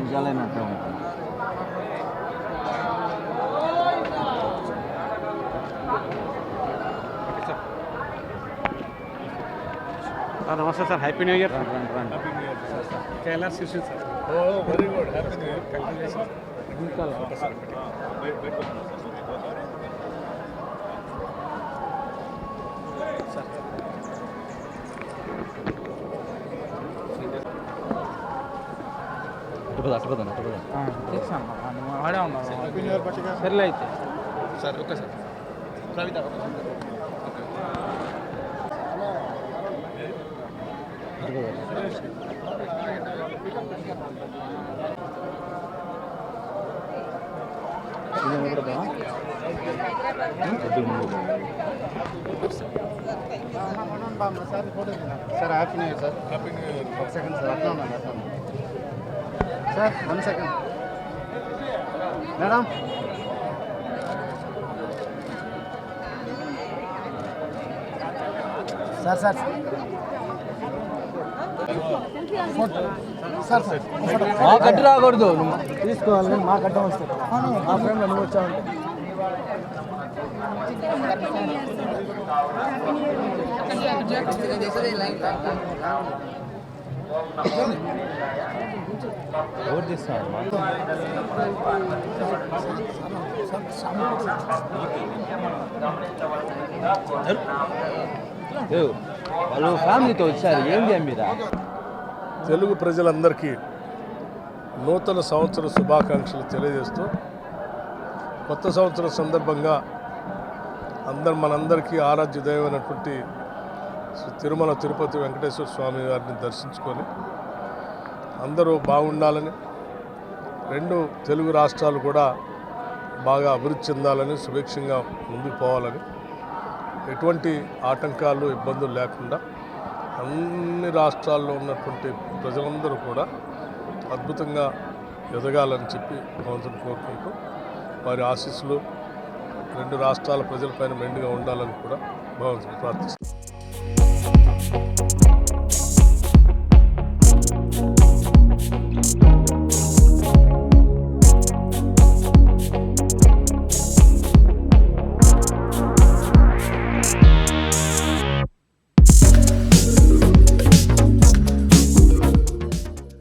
నిజాలైనట్టే ఉంటుంది. నమస్తే sir, happy new year. Happy new year sir. KLR శిష్యు sir. Very good, happy new year. Congratulations. వాడే ఉన్నాం. Happy new year పట్టిగా సర్లే అయితే sir. Okay sir. Kavitha sir happy new year sir. Happy new year. 1 second sir, అట్లా ఉన్నాను సార్. 1 second madam. Sir sir sir sir మా కట్టు రాకూడదు, తీసుకోవాలి కానీ మా కట్టం వస్తుంది. మా ఫ్రెండ్ నువ్వు వచ్చావంటే ఓట్ చేస్తాను. వాళ్ళు ఫ్యామిలీతో వచ్చారు, ఏంటి మీరా? తెలుగు ప్రజలందరికీ నూతన సంవత్సర శుభాకాంక్షలు తెలియజేస్తూ కొత్త సంవత్సరం సందర్భంగా మనందరికీ ఆరాధ్య దైవమైనటువంటి శ్రీ తిరుమల తిరుపతి వెంకటేశ్వర స్వామి వారిని దర్శించుకొని అందరూ బాగుండాలని, రెండు తెలుగు రాష్ట్రాలు కూడా బాగా అభివృద్ధి చెందాలని, సుభిక్షంగా ముందుకు పోవాలని, ఎటువంటి ఆటంకాలు ఇబ్బందులు లేకుండా అన్ని రాష్ట్రాల్లో ఉన్నటువంటి ప్రజలందరూ కూడా అద్భుతంగా ఎదగాలని చెప్పి భగవంతుని కోరుకుంటూ వారి ఆశీస్సులు రెండు రాష్ట్రాల ప్రజలపైన మెండుగా ఉండాలని కూడా భగవంతుని ప్రార్థిస్తున్నాను.